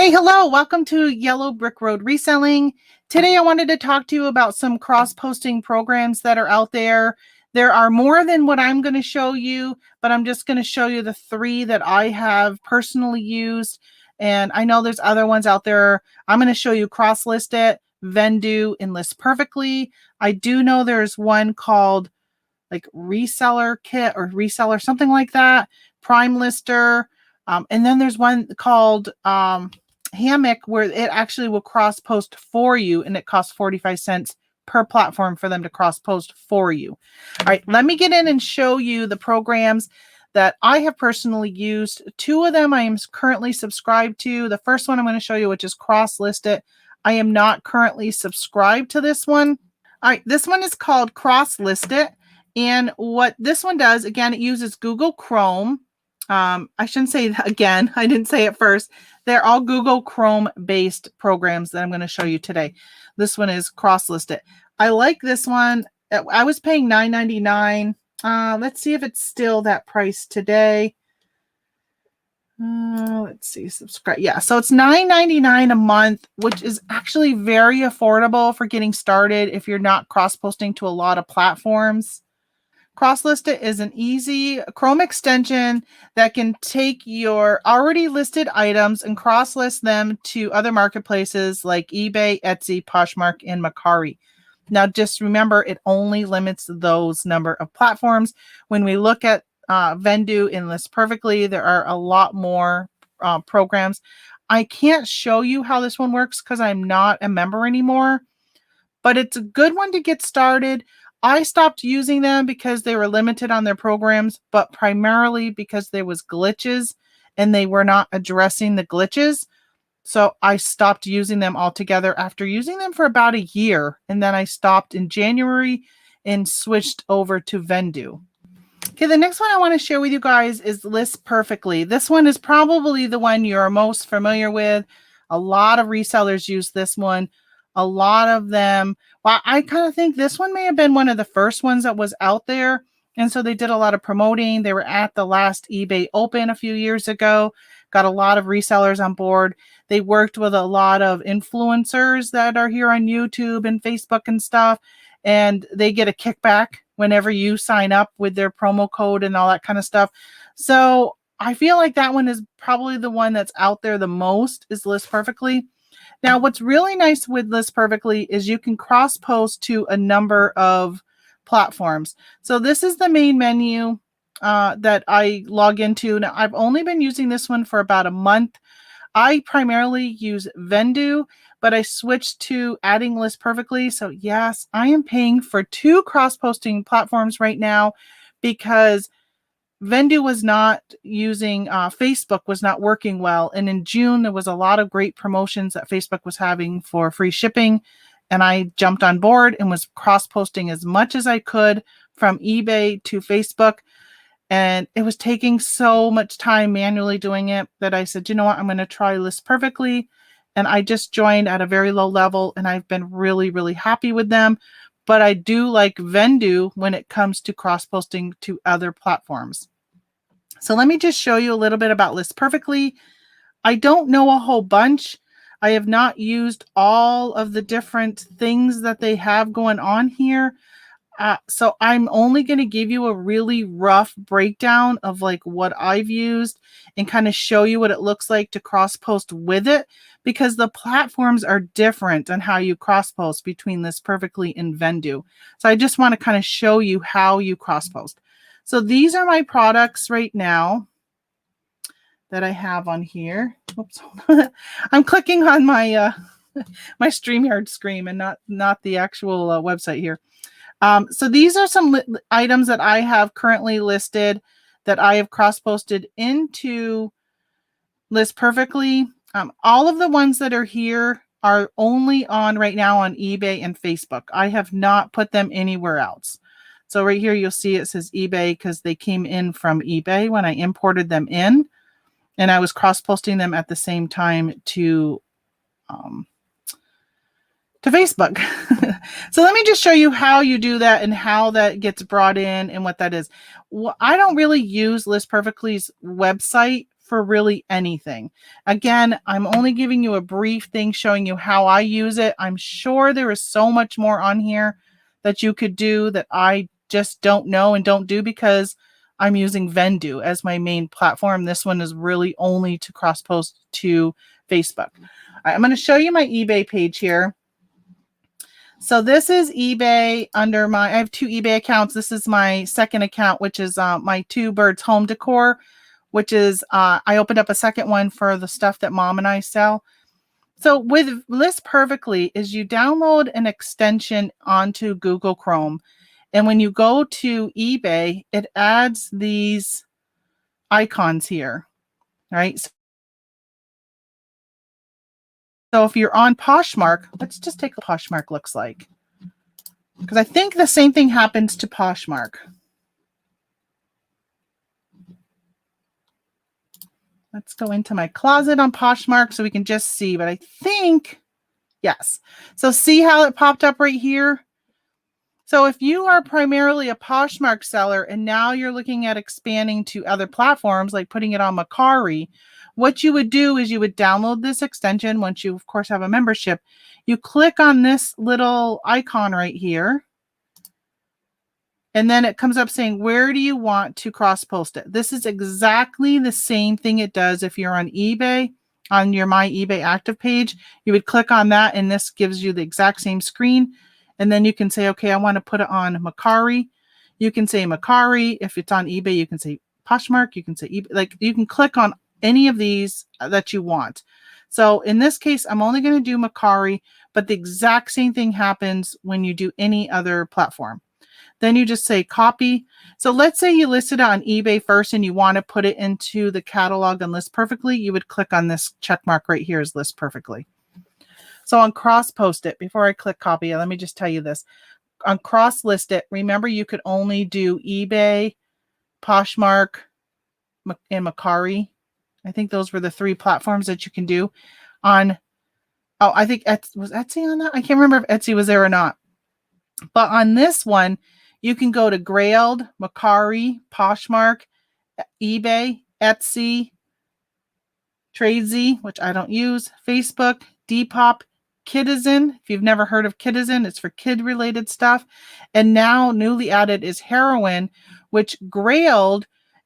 Hey, hello, welcome to Yellow Brick Road Reselling. Today I wanted to talk to you about some cross-posting programs that are out there. There are more than what I'm going to show you, but I'm just going to show you the three that I have personally used. And I know there's other ones out there. I'm going to show you Crosslistit, Vendoo, and List Perfectly. I do know there's one called like Reseller Kit or Reseller, something like that, Prime Lister. And then there's one called Hammock, where it actually will cross post for you, and it costs 45 cents per platform for them to cross post for you. All right, let me get in and show you the programs that I have personally used. Two of them I am currently subscribed to. The first one I'm going to show you, which is Crosslistit. I am not currently subscribed to this one. All right, this one is called Crosslistit. And what this one does, again, it uses Google Chrome. I shouldn't say that again. I didn't say it first. They're all Google Chrome based programs that I'm going to show you today. This one is Crosslistit. I like this one. I was paying $9.99. Let's see if it's still that price today. Let's see, subscribe. Yeah, so it's $9.99 a month, which is actually very affordable for getting started if you're not cross-posting to a lot of platforms. Crosslistit is an easy Chrome extension that can take your already listed items and cross-list them to other marketplaces like eBay, Etsy, Poshmark, and Mercari. Now, just remember, it only limits those number of platforms. When we look at Vendoo and List Perfectly, there are a lot more programs. I can't show you how this one works because I'm not a member anymore, but it's a good one to get started. I stopped using them because they were limited on their programs, but primarily because there was glitches and they were not addressing the glitches. So I stopped using them altogether after using them for about a year. And then I stopped in January and switched over to Vendoo. Okay, the next one I want to share with you guys is List Perfectly. This one is probably the one you're most familiar with. A lot of resellers use this one. A lot of them, well, I kind of think this one may have been one of the first ones that was out there. And so they did a lot of promoting. They were at the last eBay Open a few years ago, got a lot of resellers on board. They worked with a lot of influencers that are here on YouTube and Facebook and stuff. And they get a kickback whenever you sign up with their promo code and all that kind of stuff. So I feel like that one is probably the one that's out there the most, is List Perfectly. Now, what's really nice with List Perfectly is you can cross post to a number of platforms. So this is the main menu that I log into. Now, I've only been using this one for about a month. I primarily use Vendoo, but I switched to adding List Perfectly. So yes, I am paying for two cross-posting platforms right now because Vendoo was not using, Facebook was not working well. And in June, there was a lot of great promotions that Facebook was having for free shipping. And I jumped on board and was cross-posting as much as I could from eBay to Facebook. And it was taking so much time manually doing it that I said, you know what, I'm going to try List Perfectly. And I just joined at a very low level, and I've been really, really happy with them. But I do like Vendoo when it comes to cross-posting to other platforms. So let me just show you a little bit about List Perfectly. I don't know a whole bunch. I have not used all of the different things that they have going on here. So I'm only going to give you a really rough breakdown of like what I've used and kind of show you what it looks like to cross post with it, because the platforms are different on how you cross post between List Perfectly and Vendoo. So I just want to kind of show you how you cross post. So these are my products right now that I have on here. Oops. I'm clicking on my my StreamYard screen and not the actual website here. So these are some items that I have currently listed that I have cross-posted into List Perfectly. All of the ones that are here are only on right now on eBay and Facebook. I have not put them anywhere else. So right here, you'll see it says eBay because they came in from eBay when I imported them in, and I was cross-posting them at the same time to Facebook. So let me just show you how you do that and how that gets brought in and what that is. Well, I don't really use List Perfectly's website for really anything. Again, I'm only giving you a brief thing showing you how I use it. I'm sure there is so much more on here that you could do that I just don't know and don't do because I'm using Vendoo as my main platform. This one is really only to cross post to Facebook. I'm going to show you my eBay page here. So this is eBay under I have 2 eBay accounts. This is my second account, which is my 2 Birds Home Decor, which is, I opened up a second one for the stuff that Mom and I sell. So with List Perfectly is you download an extension onto Google Chrome. And when you go to eBay, it adds these icons here, right? So if you're on Poshmark, let's just take what Poshmark looks like. Because I think the same thing happens to Poshmark. Let's go into my closet on Poshmark so we can just see, but I think, yes. So see how it popped up right here? So if you are primarily a Poshmark seller and now you're looking at expanding to other platforms, like putting it on Mercari, what you would do is you would download this extension once you, of course, have a membership. You click on this little icon right here. And then it comes up saying, where do you want to cross post it? This is exactly the same thing it does if you're on eBay, on your My eBay active page. You would click on that and this gives you the exact same screen. And then you can say, okay, I want to put it on Mercari. You can say Mercari. If it's on eBay, you can say Poshmark. You can say eBay. Like you can click on any of these that you want. So in this case, I'm only going to do Mercari, but the exact same thing happens when you do any other platform. Then you just say copy. So let's say you listed it on eBay first and you want to put it into the catalog and List Perfectly. You would click on this check mark right here is List Perfectly. So on Crosspostit, before I click copy, let me just tell you this. On Crosslistit, remember you could only do eBay, Poshmark, and Mercari. I think those were the 3 platforms that you can do. On, oh, I think was Etsy on that? I can't remember if Etsy was there or not. But on this one, you can go to Grailed, Mercari, Poshmark, eBay, Etsy, Tradesy, which I don't use, Facebook, Depop, Kidizen. If you've never heard of Kidizen, it's for kid-related stuff. And now newly added is Heroin, which Grailed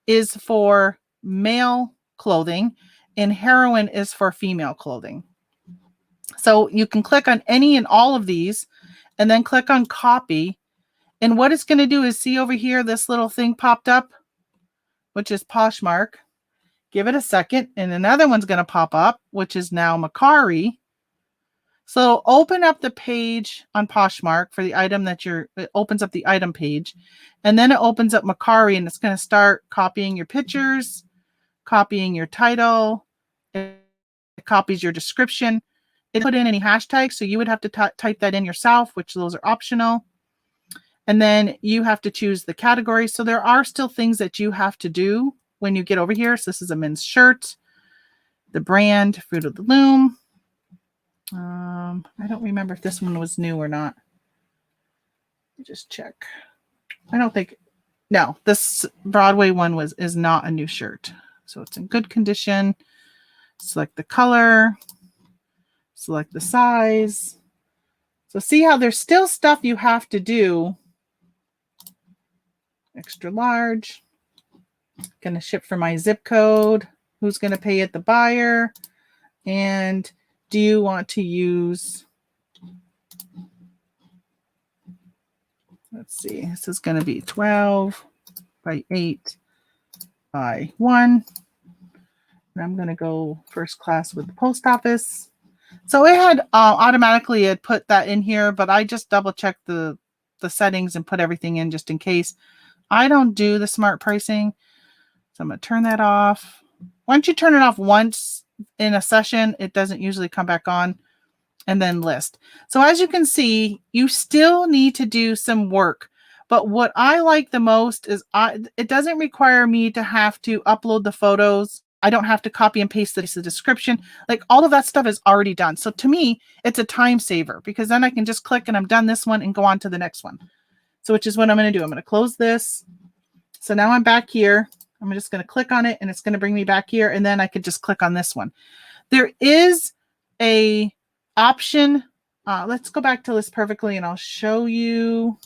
is for male clothing and Heroin is for female clothing. So you can click on any and all of these and then click on copy. And what it's going to do is see over here, this little thing popped up, which is Poshmark. Give it a second. And another one's going to pop up, which is now Mercari. So open up the page on Poshmark for the item that it opens up the item page. And then it opens up Mercari and it's going to start copying your pictures, copying your title. It copies your description. It put in any hashtags. So you would have to type that in yourself, which those are optional. And then you have to choose the category. So there are still things that you have to do when you get over here. So this is a men's shirt, the brand, Fruit of the Loom. I don't remember if this one was new or not. Let me just check. I don't think, no, this Broadway one is not a new shirt. So it's in good condition. Select the color, select the size. So see how there's still stuff you have to do. Extra large. Going to ship for my zip code. Who's going to pay it? The buyer. And do you want to use, let's see, this is going to be 12 by 8 by 1. And I'm going to go first class with the post office. So it had automatically had put that in here, but I just double checked the settings and put everything in just in case. I don't do the smart pricing. So I'm going to turn that off. Once you turn it off once in a session, it doesn't usually come back on. And then list. So as you can see, you still need to do some work. But what I like the most is it doesn't require me to have to upload the photos. I don't have to copy and paste the description. Like all of that stuff is already done. So to me, it's a time saver because then I can just click and I'm done this one and go on to the next one. So which is what I'm going to do. I'm going to close this. So now I'm back here. I'm just going to click on it and it's going to bring me back here. And then I could just click on this one. There is a option. Let's go back to List Perfectly and I'll show you.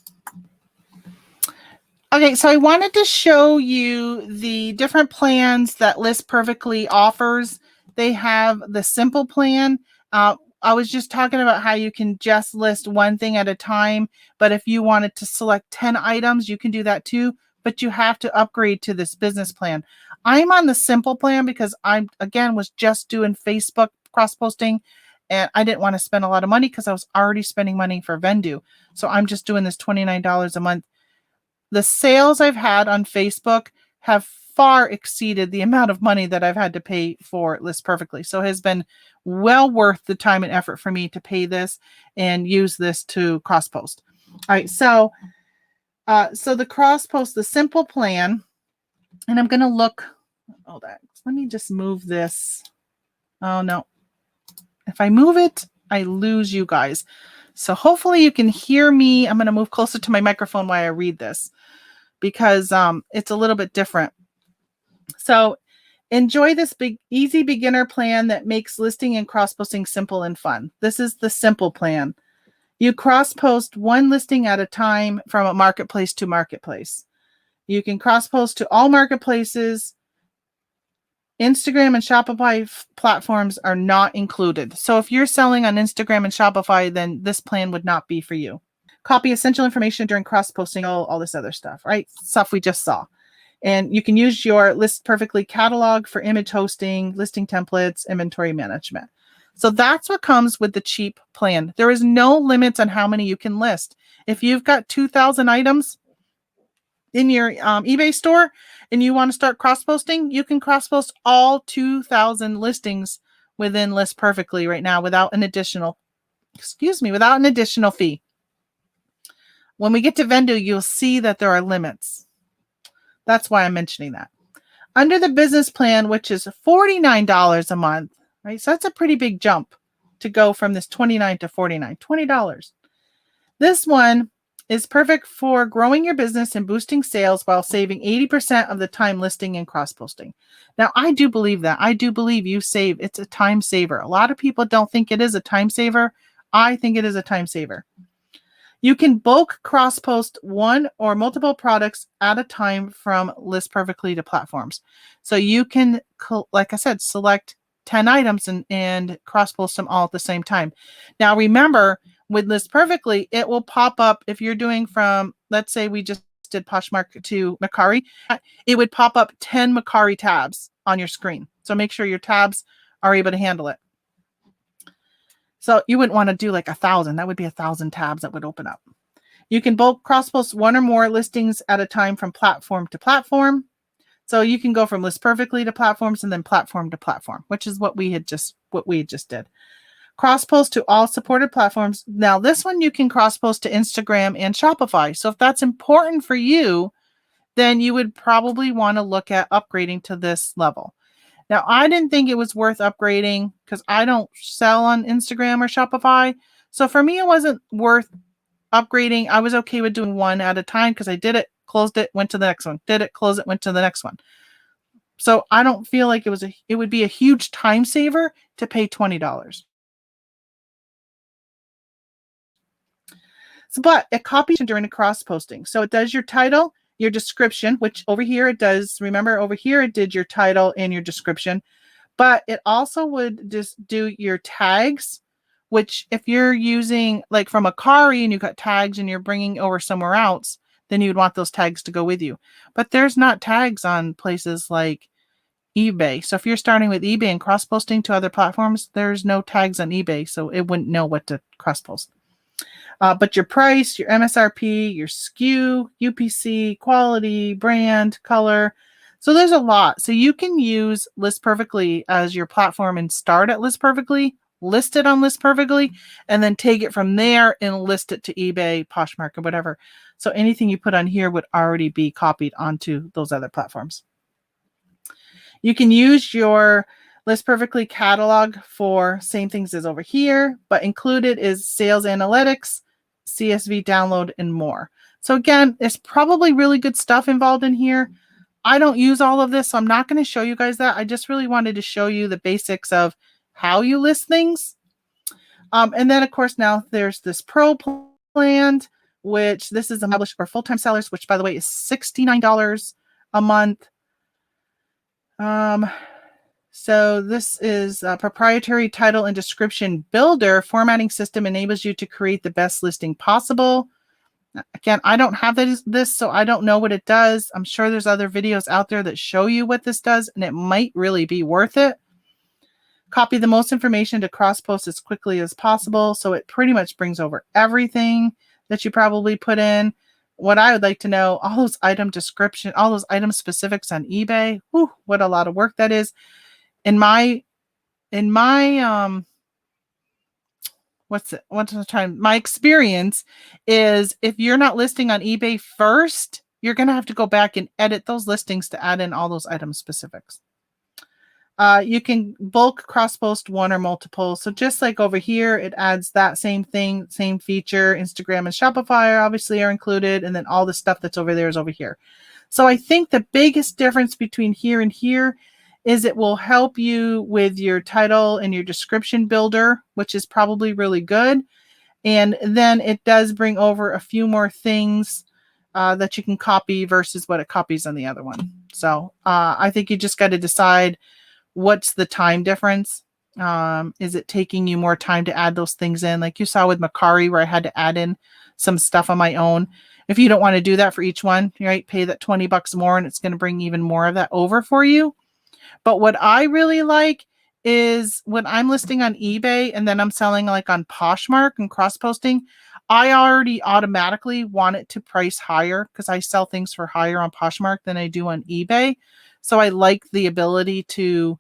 Okay, so I wanted to show you the different plans that List Perfectly offers. They have the simple plan. I was just talking about how you can just list one thing at a time, but if you wanted to select 10 items, you can do that too, but you have to upgrade to this business plan. I'm on the simple plan because I, again, was just doing Facebook cross-posting, and I didn't want to spend a lot of money because I was already spending money for Vendoo. So I'm just doing this $29 a month. The sales I've had on Facebook have far exceeded the amount of money that I've had to pay for List Perfectly. So it has been well worth the time and effort for me to pay this and use this to cross post. All right, so the cross post, the simple plan, and I'm going to look. Oh, let me just move this. Oh no, if I move it, I lose you guys. So hopefully you can hear me. I'm going to move closer to my microphone while I read this because it's a little bit different. So enjoy this big, easy beginner plan that makes listing and cross-posting simple and fun. This is the simple plan. You cross-post one listing at a time from a marketplace to marketplace. You can cross-post to all marketplaces. Instagram and Shopify platforms are not included. So if you're selling on Instagram and Shopify, then this plan would not be for you. Copy essential information during cross-posting, all this other stuff, right? Stuff we just saw. And you can use your List Perfectly catalog for image hosting, listing templates, inventory management. So that's what comes with the cheap plan. There is no limits on how many you can list. If you've got 2,000 items in your eBay store and you want to start cross-posting, you can cross-post all 2,000 listings within List Perfectly right now without an additional fee. When we get to Vendoo, you'll see that there are limits. That's why I'm mentioning that. Under the business plan, which is $49 a month, right? So that's a pretty big jump to go from this $29 to $49, $20. This one is perfect for growing your business and boosting sales while saving 80% of the time listing and cross-posting. Now, I do believe that. I do believe it's a time saver. A lot of people don't think it is a time saver. I think it is a time saver. You can bulk cross-post one or multiple products at a time from List Perfectly to platforms. So you can, like I said, select 10 items and cross-post them all at the same time. Now, remember, with List Perfectly, it will pop up if you're doing from, let's say we just did Poshmark to Mercari, it would pop up 10 Mercari tabs on your screen. So make sure your tabs are able to handle it. So you wouldn't want to do like 1,000. That would be 1,000 tabs that would open up. You can bulk cross-post one or more listings at a time from platform to platform. So you can go from List Perfectly to platforms and then platform to platform, which is what we just did. Cross-post to all supported platforms. Now this one you can cross-post to Instagram and Shopify. So if that's important for you, then you would probably want to look at upgrading to this level. Now, I didn't think it was worth upgrading because I don't sell on Instagram or Shopify. So for me, it wasn't worth upgrading. I was okay with doing one at a time because I did it, closed it, went to the next one, did it, closed it, went to the next one. So I don't feel like it would be a huge time saver to pay $20. But it copies during the cross posting. So it does your title, your description, which over here it does. Remember over here it did your title and your description, but it also would just do your tags, which if you're using like from Mercari and you've got tags and you're bringing over somewhere else, then you'd want those tags to go with you. But there's not tags on places like eBay. So if you're starting with eBay and cross-posting to other platforms, there's no tags on eBay, so it wouldn't know what to cross-post. But your price, your MSRP, your SKU, UPC, quality, brand, color. So there's a lot. So you can use List Perfectly as your platform and start at List Perfectly, list it on List Perfectly, and then take it from there and list it to eBay, Poshmark, or whatever. So anything you put on here would already be copied onto those other platforms. You can use your List Perfectly catalog for same things as over here, but included is sales analytics, CSV download, and more. So again, there's probably really good stuff involved in here, I don't use all of this, so I'm not going to show you guys that. I just really wanted to show you the basics of how you list things. And then, of course, now there's this pro plan, which this is established for full-time sellers, which, by the way, is $69 a month. So this is a proprietary title and description builder. Formatting system enables you to create the best listing possible. Again, I don't have this, so I don't know what it does. I'm sure there's other videos out there that show you what this does, and it might really be worth it. Copy the most information to Crosspost as quickly as possible. So it pretty much brings over everything that you probably put in. What I would like to know, all those item description, all those item specifics on eBay. Whew, what a lot of work that is. In my my experience is if you're not listing on eBay first, you're going to have to go back and edit those listings to add in all those item specifics. You can bulk cross-post one or multiple. So just like over here, it adds that same thing, same feature. Instagram and Shopify obviously are included, and then all the stuff that's over there is over here. So I think the biggest difference between here and here is it will help you with your title and your description builder, which is probably really good. And then it does bring over a few more things that you can copy versus what it copies on the other one. So I think you just got to decide what's the time difference. Is it taking you more time to add those things in? Like you saw with Mercari, where I had to add in some stuff on my own. If you don't want to do that for each one, right, pay that $20 more and it's going to bring even more of that over for you. But what I really like is when I'm listing on eBay and then I'm selling like on Poshmark and cross-posting, I already automatically want it to price higher because I sell things for higher on Poshmark than I do on eBay. So I like the ability to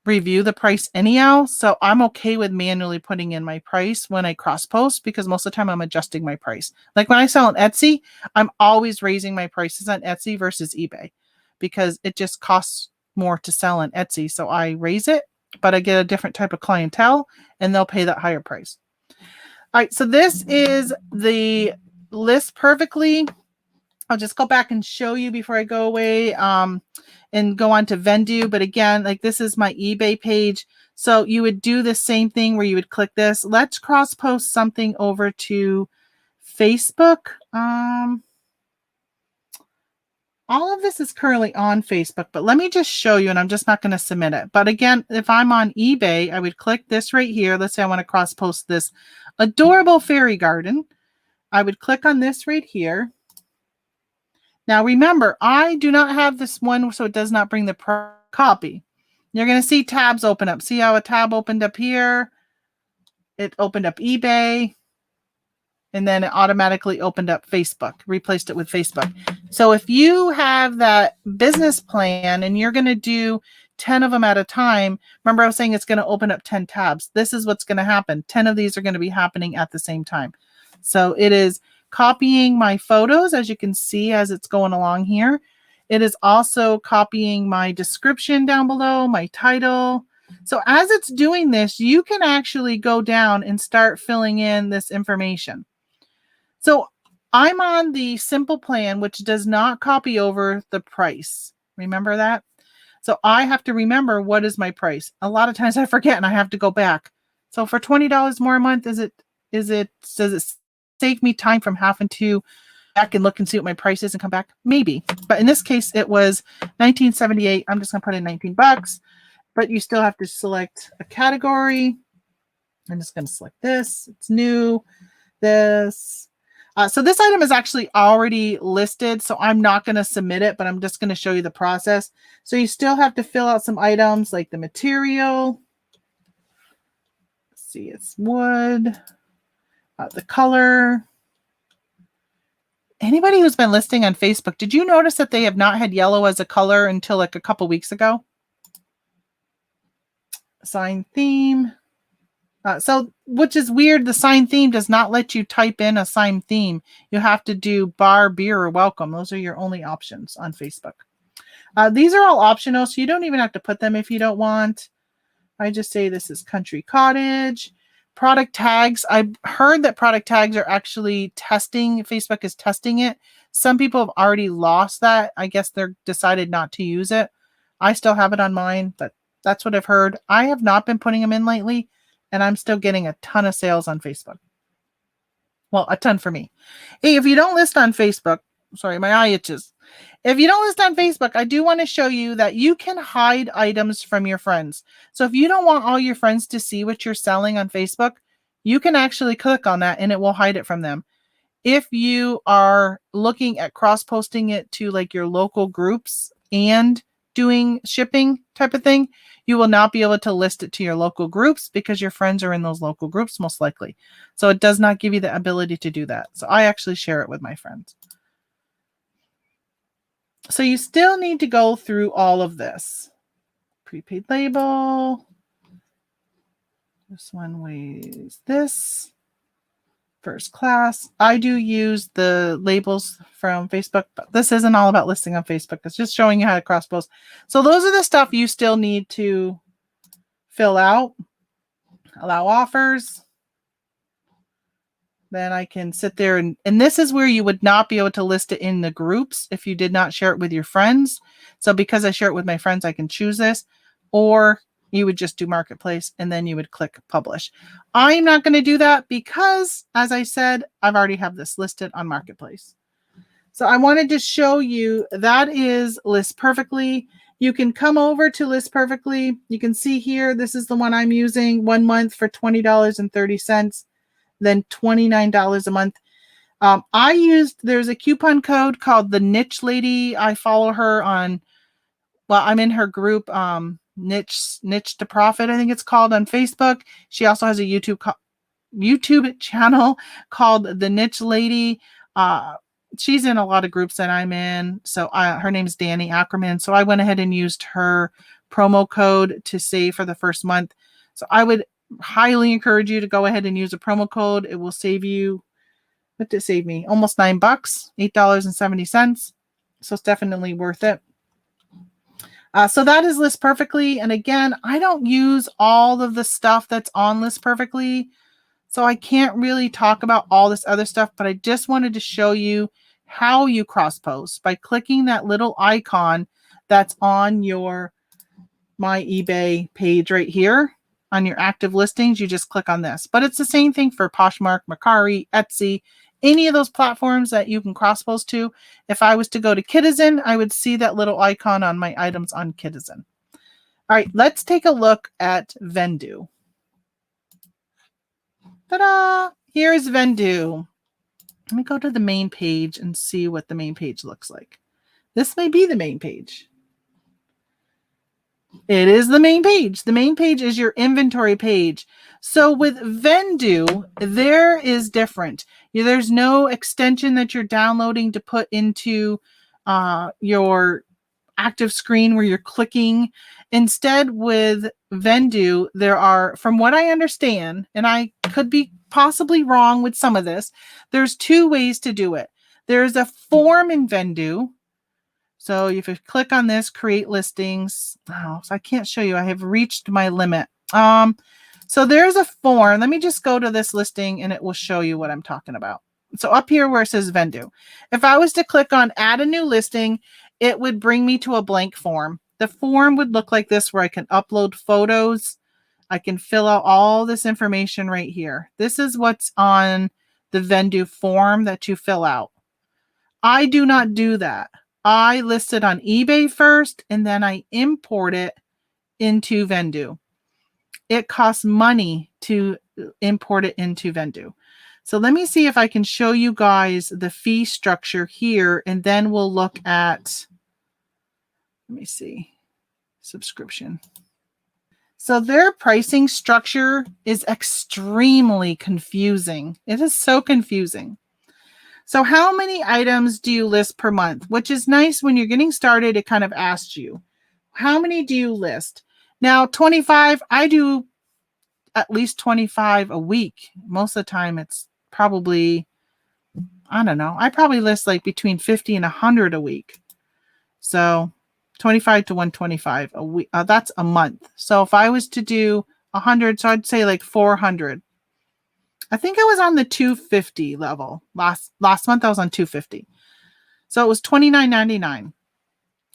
review the price anyhow. So I'm okay with manually putting in my price when I cross-post because most of the time I'm adjusting my price. Like when I sell on Etsy, I'm always raising my prices on Etsy versus eBay because it just costs more to sell on Etsy. So I raise it, but I get a different type of clientele and they'll pay that higher price. All right, so this is the list perfectly. I'll just go back and show you before I go away and go on to Vendoo. But again, like this is my eBay page. So you would do the same thing where you would click this. Let's cross post something over to Facebook. All of this is currently on Facebook, but let me just show you, and I'm just not going to submit it. But again, if I'm on eBay, I would click this right here. Let's say I want to cross post this adorable fairy garden. I would click on this right here. Now remember, I do not have this one, so it does not bring the copy. You're going to see tabs open up. See how a tab opened up here? It opened up eBay. And then it automatically opened up Facebook, replaced it with Facebook. So if you have that business plan and you're going to do 10 of them at a time, remember I was saying it's going to open up 10 tabs. This is what's going to happen. 10 of these are going to be happening at the same time. So it is copying my photos, as you can see as it's going along here. It is also copying my description down below, my title. So as it's doing this, you can actually go down and start filling in this information. So I'm on the simple plan, which does not copy over the price. Remember that? So I have to remember what is my price. A lot of times I forget and I have to go back. So for $20 more a month, does it save me time from having to back and look and see what my price is and come back? Maybe. But in this case, it was $19.78. I'm just going to put in $19, but you still have to select a category. I'm just going to select this. It's new. This. So this item is actually already listed, so I'm not going to submit it, but I'm just going to show you the process. So you still have to fill out some items like the material. Let's see, it's wood. The color. Anybody who's been listing on Facebook, did you notice that they have not had yellow as a color until like a couple weeks ago? Sign theme. So, which is weird, the sign theme does not let you type in a sign theme. You have to do bar, beer, or welcome. Those are your only options on Facebook. These are all optional, so you don't even have to put them if you don't want. I just say this is country cottage. Product tags. I've heard that product tags are actually testing. Facebook is testing it. Some people have already lost that. I guess they're decided not to use it. I still have it on mine, but that's what I've heard. I have not been putting them in lately, and I'm still getting a ton of sales on Facebook. Well, a ton for me. Hey, if you don't list on Facebook, sorry, my eye itches. If you don't list on Facebook, I do want to show you that you can hide items from your friends. So if you don't want all your friends to see what you're selling on Facebook, you can actually click on that and it will hide it from them. If you are looking at cross-posting it to like your local groups and doing shipping type of thing, you will not be able to list it to your local groups because your friends are in those local groups most likely. So it does not give you the ability to do that. So I actually share it with my friends. So you still need to go through all of this. Prepaid label. This one weighs this. First class. I do use the labels from Facebook, but this isn't all about listing on Facebook. It's just showing you how to cross post. So those are the stuff you still need to fill out. Allow offers. Then I can sit there and this is where you would not be able to list it in the groups if you did not share it with your friends. So because I share it with my friends, I can choose this, or you would just do marketplace and then you would click publish. I'm not going to do that because, as I said, I've already have this listed on marketplace. So I wanted to show you that is List Perfectly. You can come over to List Perfectly. You can see here, this is the one I'm using, 1 month for $20.30, then $29 a month. There's a coupon code called the Niche Lady. I follow her on, well, I'm in her group, Niche to Profit, I think it's called, on Facebook. She also has a YouTube channel called the Niche Lady. She's in a lot of groups that I'm in. So her name's Danny Ackerman. So I went ahead and used her promo code to save for the first month. So I would highly encourage you to go ahead and use a promo code. It will save you, what did it save me? Almost $9, $8.70. So it's definitely worth it. So that is List Perfectly. And again, I don't use all of the stuff that's on List Perfectly. So I can't really talk about all this other stuff, but I just wanted to show you how you cross post by clicking that little icon that's on your My eBay page right here. On your active listings, you just click on this. But it's the same thing for Poshmark, Mercari, Etsy, any of those platforms that you can cross post to. If I was to go to Kidizen, I would see that little icon on my items on Kidizen. All right, let's take a look at Vendoo. Ta-da! Here's Vendoo. Let me go to the main page and see what the main page looks like. This may be the main page. It is the main page. The main page is your inventory page. So with Vendoo, there is different. There's no extension that you're downloading to put into your active screen where you're clicking. Instead, with Vendoo, there are, from what I understand, and I could be possibly wrong with some of this, there's 2 ways to do it. There's a form in Vendoo. So if you click on this, create listings. Oh, so I can't show you. I have reached my limit. So there's a form. Let me just go to this listing and it will show you what I'm talking about. So up here where it says Vendoo, if I was to click on add a new listing, it would bring me to a blank form. The form would look like this, where I can upload photos. I can fill out all this information right here. This is what's on the Vendoo form that you fill out. I do not do that. I list it on eBay first, and then I import it into Vendoo. It costs money to import it into Vendoo. So let me see if I can show you guys the fee structure here, and then we'll look at, let me see, subscription. So their pricing structure is extremely confusing. It is so confusing. So how many items do you list per month? Which is nice when you're getting started. It kind of asks you, how many do you list? Now, 25, I do at least 25 a week. Most of the time it's probably, I don't know, I probably list like between 50 and 100 a week. So 25 to 125 a week. That's a month. So if I was to do 100, so I'd say like 400. I think I was on the 250 level. Last month I was on 250. So it was $29.99.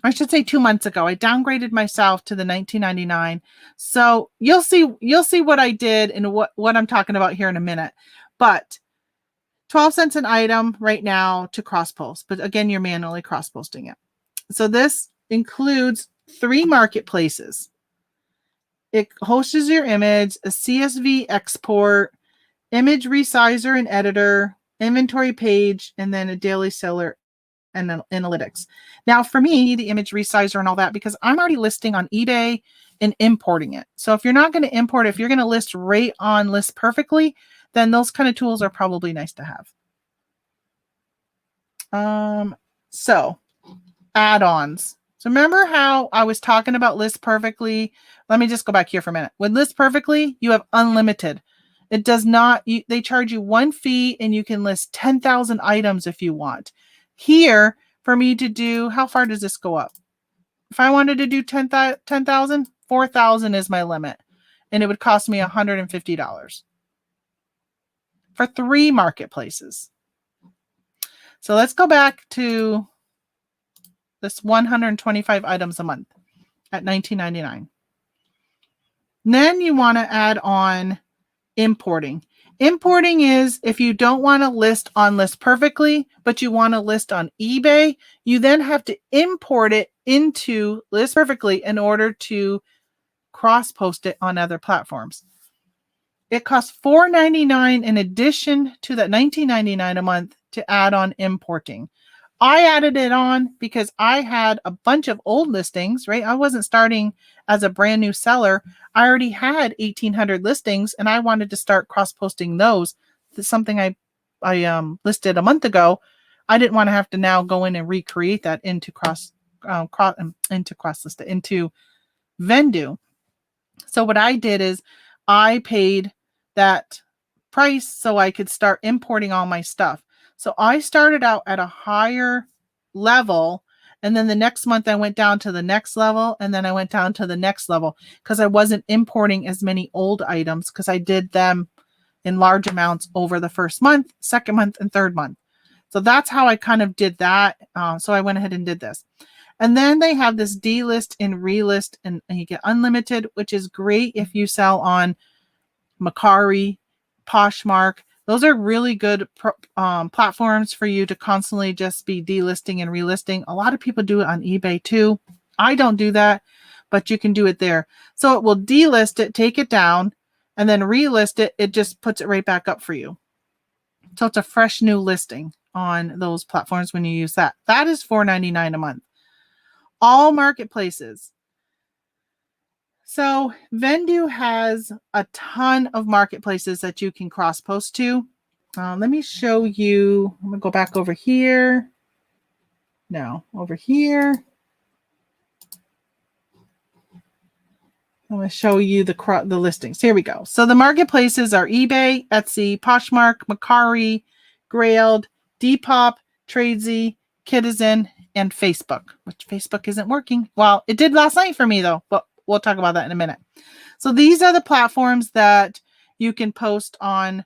I should say 2 months ago. I downgraded myself to the $19.99. So you'll see what I did and what I'm talking about here in a minute. But 12 cents an item right now to cross post. But again, you're manually cross posting it. So this includes 3 marketplaces. It hosts your image, a CSV export, image resizer and editor, inventory page, and then a daily seller and analytics. Now for me, the image resizer and all that, because I'm already listing on eBay and importing it. So if you're not going to import it, if you're going to list right on List Perfectly, then those kind of tools are probably nice to have. So add-ons. So remember how I was talking about List Perfectly? Let me just go back here for a minute. With List Perfectly, you have unlimited. It does not, they charge you 1 fee and you can list 10,000 items if you want. Here, for me to do, how far does this go up? If I wanted to do 10,000, 4,000 is my limit. And it would cost me $150 for 3 marketplaces. So let's go back to this 125 items a month at $19.99. Then you want to add on importing. Importing is if you don't want to list on List Perfectly, but you want to list on eBay, you then have to import it into List Perfectly in order to cross post it on other platforms. It costs $4.99 in addition to that $19.99 a month to add on importing. I added it on because I had a bunch of old listings, right? I wasn't starting as a brand new seller. I already had 1,800 listings and I wanted to start cross-posting those. That's something I listed a month ago. I didn't want to have to now go in and recreate that into Crosslistit, into Vendoo. So what I did is I paid that price so I could start importing all my stuff. So I started out at a higher level, and then the next month I went down to the next level, and then I went down to the next level because I wasn't importing as many old items because I did them in large amounts over the first month, second month, and third month. So that's how I kind of did that. So I went ahead and did this. And then they have this delist and relist, and you get unlimited, which is great if you sell on Mercari, Poshmark. Those are really good platforms for you to constantly just be delisting and relisting. A lot of people do it on eBay too. I don't do that, but you can do it there. So it will delist it, take it down, and then relist it. It just puts it right back up for you. So it's a fresh new listing on those platforms when you use that. That is $4.99 a month. All marketplaces. So Vendoo has a ton of marketplaces that you can cross post to. Let me show you. I'm going to go back over here. No, over here. I'm going to show you the listings. Here we go. So the marketplaces are eBay, Etsy, Poshmark, Mercari, Grailed, Depop, Tradesy, Kitizen, and Facebook, which Facebook isn't working. Well, it did last night for me though, but we'll talk about that in a minute. So these are the platforms that you can post on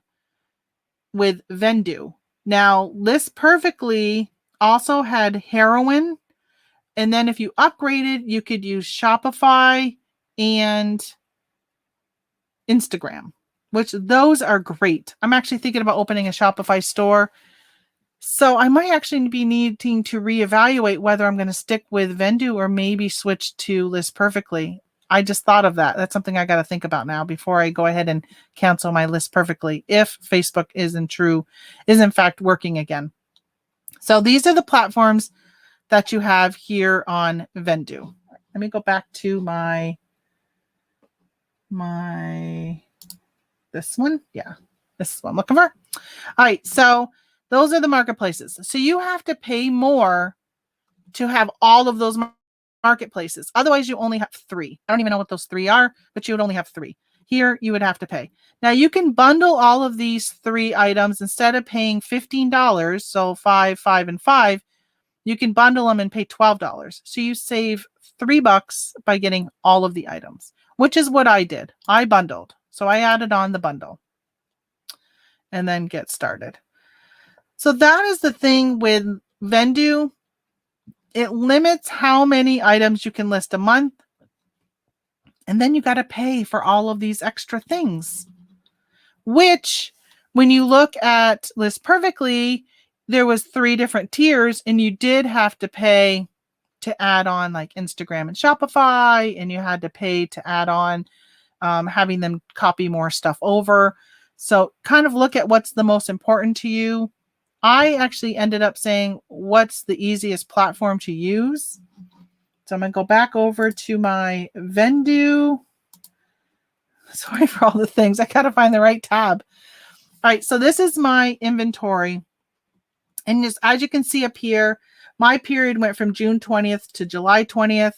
with Vendoo. Now, List Perfectly also had Heroin. And then if you upgraded, you could use Shopify and Instagram, which those are great. I'm actually thinking about opening a Shopify store. So I might actually be needing to reevaluate whether I'm going to stick with Vendoo or maybe switch to List Perfectly. I just thought of that. That's something I got to think about now before I go ahead and cancel my List Perfectly if Facebook is in fact working again. So these are the platforms that you have here on Vendoo. Let me go back to this one. Yeah, this is what I'm looking for. All right, so those are the marketplaces. So you have to pay more to have all of those marketplaces. Otherwise, you only have 3. I don't even know what those 3 are, but you would only have 3. Here, you would have to pay. Now, you can bundle all of these 3 items. Instead of paying $15, so 5, 5, and 5, you can bundle them and pay $12. So you save $3 by getting all of the items, which is what I did. I bundled. So I added on the bundle and then get started. So that is the thing with Vendoo. it limits how many items you can list a month. And then you got to pay for all of these extra things, which when you look at List Perfectly, there was 3 different tiers and you did have to pay to add on like Instagram and Shopify, and you had to pay to add on having them copy more stuff over. So kind of look at what's the most important to you. I actually ended up saying, what's the easiest platform to use? So I'm going to go back over to my Vendoo. Sorry for all the things. I got to find the right tab. All right. So this is my inventory. And just as you can see up here, my period went from June 20th to July 20th.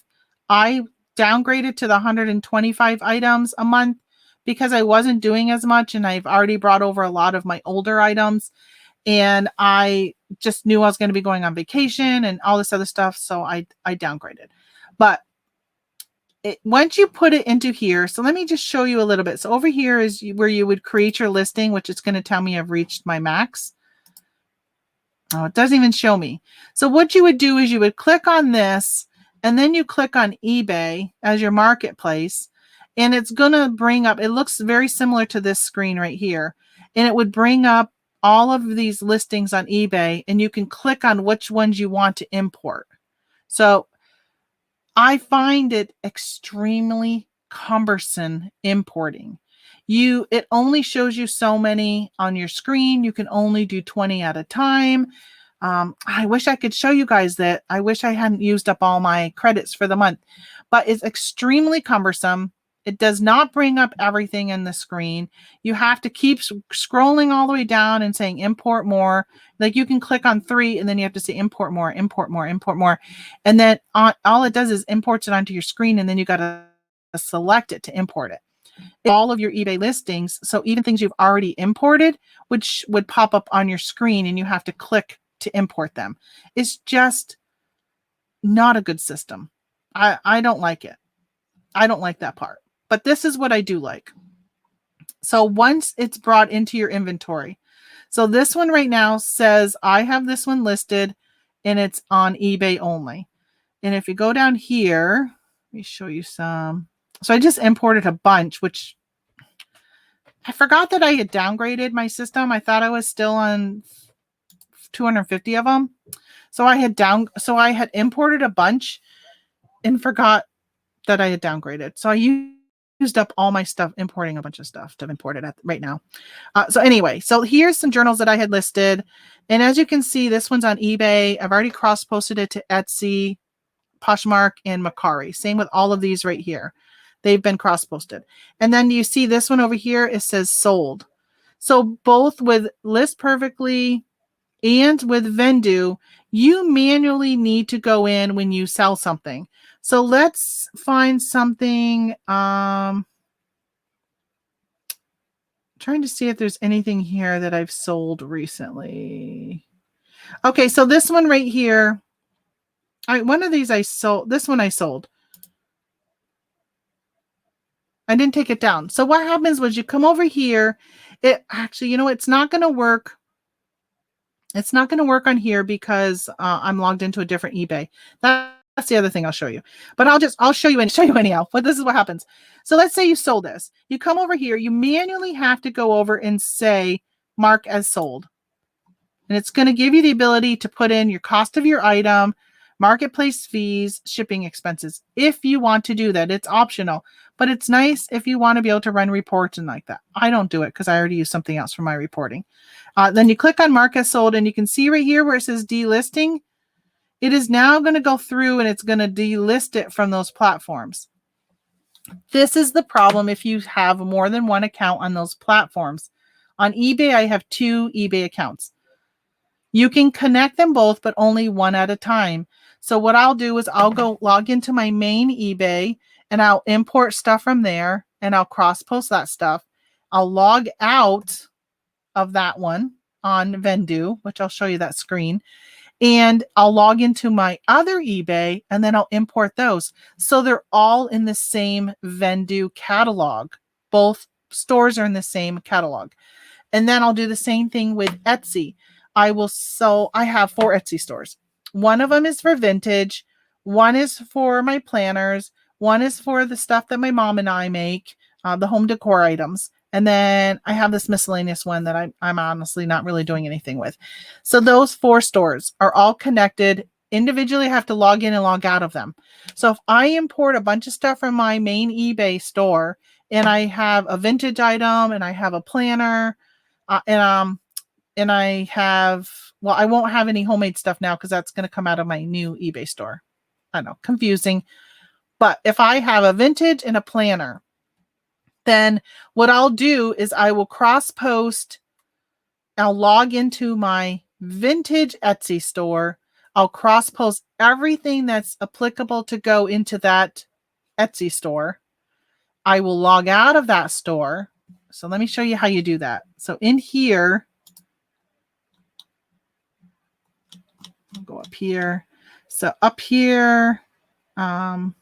I downgraded to the 125 items a month because I wasn't doing as much, and I've already brought over a lot of my older items, and I just knew I was going to be going on vacation and all this other stuff, so I downgraded. But once you put it into here, so let me just show you a little bit. So over here is where you would create your listing, which is going to tell me I've reached my max. Oh, it doesn't even show me. So what you would do is you would click on this, and then you click on eBay as your marketplace, and it's going to bring up, it looks very similar to this screen right here, and it would bring up all of these listings on eBay, and you can click on which ones you want to import. So I find it extremely cumbersome importing. It only shows you so many on your screen. You can only do 20 at a time. I wish I could show you guys that. I wish I hadn't used up all my credits for the month, but it's extremely cumbersome. It does not bring up everything in the screen. You have to keep scrolling all the way down and saying import more. Like you can click on 3 and then you have to say import more, import more, import more. And then all it does is imports it onto your screen, and then you got to select it to import it. All of your eBay listings, so even things you've already imported, which would pop up on your screen and you have to click to import them. It's just not a good system. I don't like it. I don't like that part. But this is what I do like. So once it's brought into your inventory, so this one right now says I have this one listed and it's on eBay only. And if you go down here, let me show you some. So I just imported a bunch, which I forgot that I had downgraded my system. I thought I was still on 250 of them. So I had imported a bunch and forgot that I had downgraded. So I used up all my stuff importing a bunch of stuff to import it right now. So anyway, so here's some journals that I had listed. And as you can see, this one's on eBay. I've already cross-posted it to Etsy, Poshmark, and Mercari. Same with all of these right here. They've been cross-posted. And then you see this one over here, it says sold. So both with List Perfectly and with Vendoo, you manually need to go in when you sell something. So let's find something. Trying to see if there's anything here that I've sold recently. Okay, so this one right here. One of these I sold. This one I sold. I didn't take it down. So what happens was you come over here. It actually, it's not going to work. It's not going to work on here because I'm logged into a different eBay. That's the other thing I'll show you. But I'll show you anyhow. But this is what happens. So let's say you sold this. You come over here. You manually have to go over and say mark as sold. And it's going to give you the ability to put in your cost of your item, marketplace fees, shipping expenses. If you want to do that, it's optional, but it's nice if you want to be able to run reports and like that. I don't do it because I already use something else for my reporting. Then you click on mark as sold, and you can see right here where it says delisting. It is now going to go through and it's going to delist it from those platforms. This is the problem if you have more than one account on those platforms. On eBay, I have 2 eBay accounts. You can connect them both, but only one at a time. So what I'll do is I'll go log into my main eBay and I'll import stuff from there and I'll cross-post that stuff. I'll log out of that one on Vendoo, which I'll show you that screen. And I'll log into my other eBay and then I'll import those. So they're all in the same Vendoo catalog. Both stores are in the same catalog. And then I'll do the same thing with Etsy. I have 4 Etsy stores. One of them is for vintage. One is for my planners. One is for the stuff that my mom and I make, the home decor items. And then I have this miscellaneous one that I'm honestly not really doing anything with. So those 4 stores are all connected. Individually, I have to log in and log out of them. So if I import a bunch of stuff from my main eBay store and I have a vintage item and I have a planner and I have, well, I won't have any homemade stuff now because that's going to come out of my new eBay store. I know, confusing. But if I have a vintage and a planner, then what I'll do is I will cross post. I'll log into my vintage Etsy store. I'll cross post everything that's applicable to go into that Etsy store. I will log out of that store. So let me show you how you do that. So in here, I'll go up here. So up here, under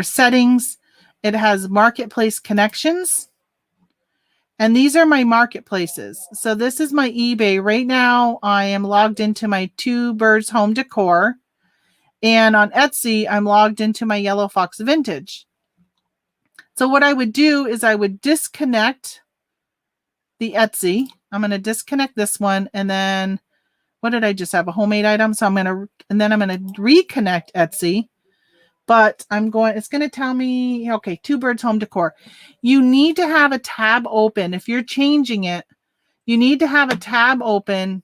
settings, it has marketplace connections. And these are my marketplaces. So this is my eBay. Right now, I am logged into my Two Birds Home Decor. And on Etsy, I'm logged into my Yellow Fox Vintage. So what I would do is I would disconnect the Etsy. I'm going to disconnect this one. And then what did I just have? A homemade item. So I'm going to reconnect Etsy. But it's going to tell me, okay, Two Birds Home Decor. You need to have a tab open. If you're changing it, you need to have a tab open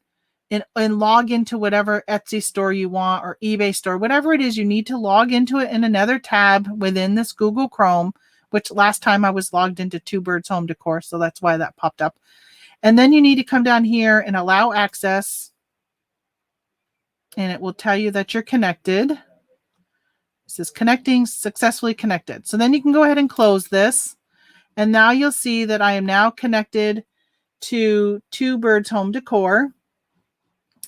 and log into whatever Etsy store you want or eBay store, whatever it is, you need to log into it in another tab within this Google Chrome, which last time I was logged into Two Birds Home Decor. So that's why that popped up. And then you need to come down here and allow access. And it will tell you that you're connected. It says connecting, successfully connected. So then you can go ahead and close this. And now you'll see that I am now connected to Two Birds Home Decor.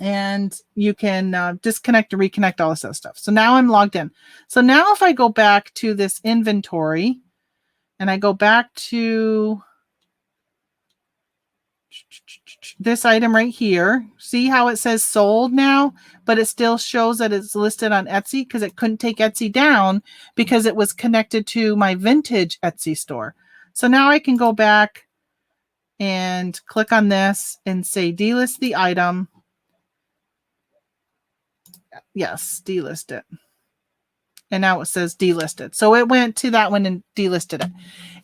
And you can disconnect and reconnect all this other stuff. So now I'm logged in. So now if I go back to this inventory and I go back to this item right here, see how it says sold now, but it still shows that it's listed on Etsy because it couldn't take Etsy down because it was connected to my vintage Etsy store. So now I can go back and click on this and say delist the item. Yes, delist it. And now it says delisted. So it went to that one and delisted it.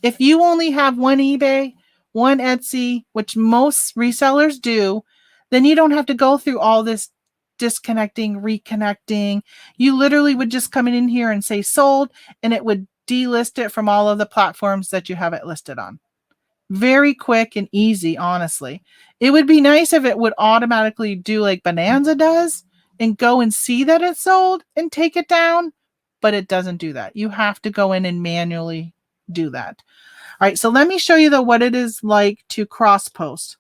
If you only have one eBay, one Etsy, which most resellers do, then you don't have to go through all this disconnecting, reconnecting. You literally would just come in here and say sold, and it would delist it from all of the platforms that you have it listed on. Very quick and easy, honestly. It would be nice if it would automatically do like Bonanza does and go and see that it's sold and take it down, but it doesn't do that. You have to go in and manually do that. All right, so let me show you what it is like to cross post.